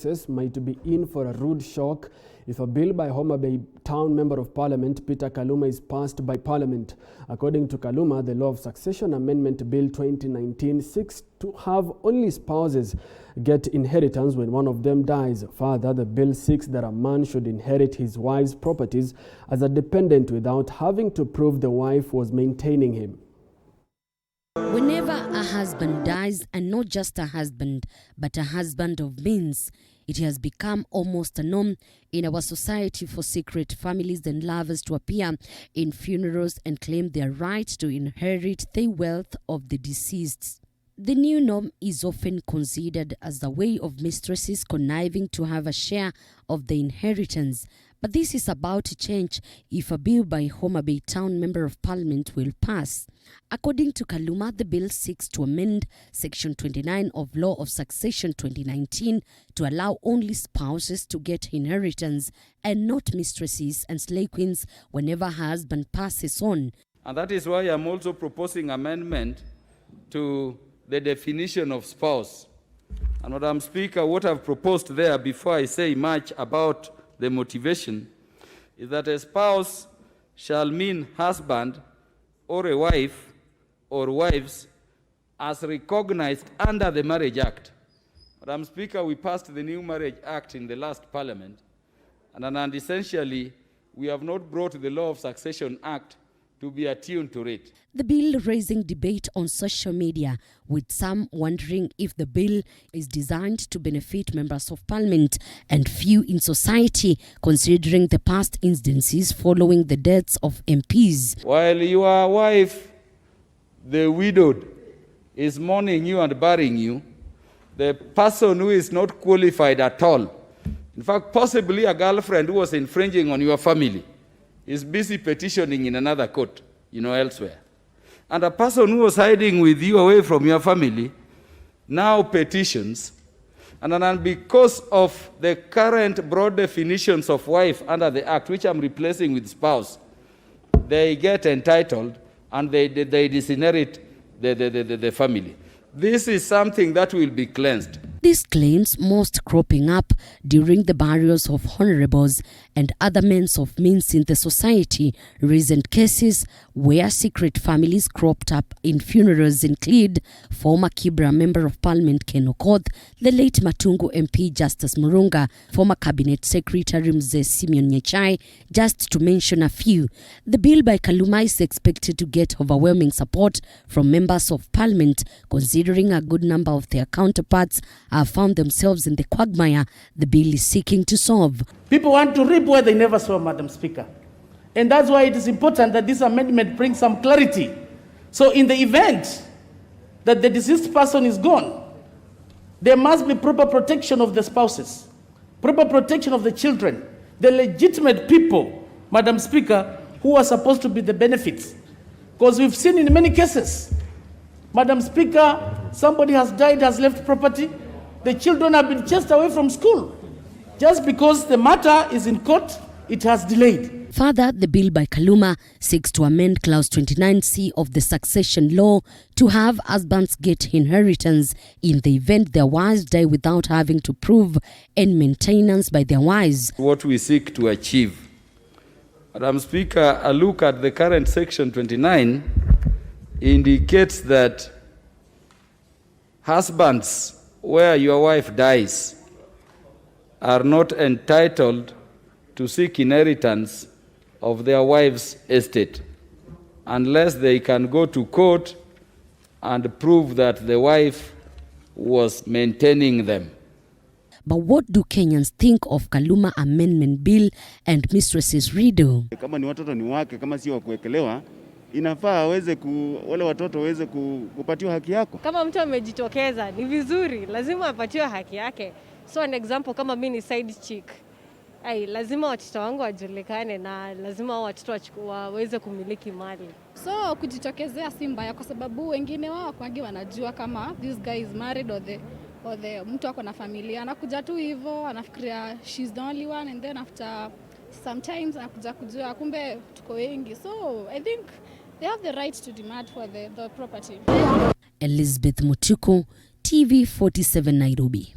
mistresses might be in for a rude shock if a bill by Homa Bay Town Member of Parliament Peter Kaluma is passed by Parliament. According to Kaluma, the Law of Succession Amendment Bill 2019 seeks to have only spouses get inheritance when one of them dies. Further, the bill seeks that a man should inherit his wife's properties as a dependent without having to prove the wife was maintaining him. Whenever a husband dies, and not just a husband, but a husband of means, it has become almost a norm in our society for secret families and lovers to appear in funerals and claim their right to inherit the wealth of the deceased. The new norm is often considered as a way of mistresses conniving to have a share of the inheritance. But this is about to change if a bill by Homa Bay Town Member of Parliament will pass. According to Kaluma, the bill seeks to amend Section 29 of Law of Succession 2019 to allow only spouses to get inheritance and not mistresses and slave queens whenever her husband passes on. And that is why I'm also proposing amendment to the definition of spouse. And Madam Speaker, what I've proposed there, before I say much about the motivation, is that a spouse shall mean husband or a wife or wives as recognized under the Marriage Act. Madam Speaker, we passed the new Marriage Act in the last Parliament, and essentially we have not brought the Law of Succession Act to be attuned to it. The bill raising debate on social media, with some wondering if the bill is designed to benefit members of Parliament and few in society, considering the past instances following the deaths of MPs. While your wife, the widowed, is mourning you and burying you, the person who is not qualified at all, in fact, possibly a girlfriend who was infringing on your family, is busy petitioning in another court, elsewhere. And a person who was hiding with you away from your family now petitions. And then because of the current broad definitions of wife under the Act, which I'm replacing with spouse, they get entitled and they disinherit the family. This is something that will be cleansed. These claims most cropping up during the burials of honorables and other men of means in the society. Recent cases where secret families cropped up in funerals include former Kibra Member of Parliament Ken Okoth, the late Matungu MP Justice Murunga, former Cabinet Secretary Mzee Simeon Nyechai, just to mention a few. The bill by Kaluma is expected to get overwhelming support from members of Parliament, considering a good number of their counterparts have found themselves in the quagmire the bill is seeking to solve. People want to reap where they never saw, Madam Speaker. And that's why it is important that this amendment brings some clarity. So in the event that the deceased person is gone, there must be proper protection of the spouses, proper protection of the children, the legitimate people, Madam Speaker, who are supposed to be the benefits. Because we've seen in many cases, Madam Speaker, somebody has died, has left property. The children have been chased away from school. Just because the matter is in court, it has delayed. Further, the bill by Kaluma seeks to amend Clause 29C of the succession law to have husbands get inheritance in the event their wives die without having to prove any maintenance by their wives. What we seek to achieve. Madam Speaker, a look at the current Section 29 indicates that husbands where your wife dies are not entitled to seek inheritance of their wife's estate unless they can go to court and prove that the wife was maintaining them. But what do Kenyans think of Kaluma Amendment Bill and mistresses riddle? Kama ni watoto ni wake, kama si wa kuwekelewa, inafaa wale watoto waweze kupatiwa haki yako. Kama mtu amejitokeza ni vizuri, lazima apatiwe haki yake. So an example, kama mimi ni side chick, lazima watoto wangu wajulikane na lazima watoto waweze kumiliki mali. So kujitokezea si mbaya kwa sababu wengine wao kwagi wanajua kama this guy is married or the mtu ako na familia, anakuja tu hivyo anafikiria she's the only one, and then after sometimes anakuja kujua kumbe tuko wengi. So I think they have the right to demand for the property. Elizabeth Mutuku, TV 47 Nairobi.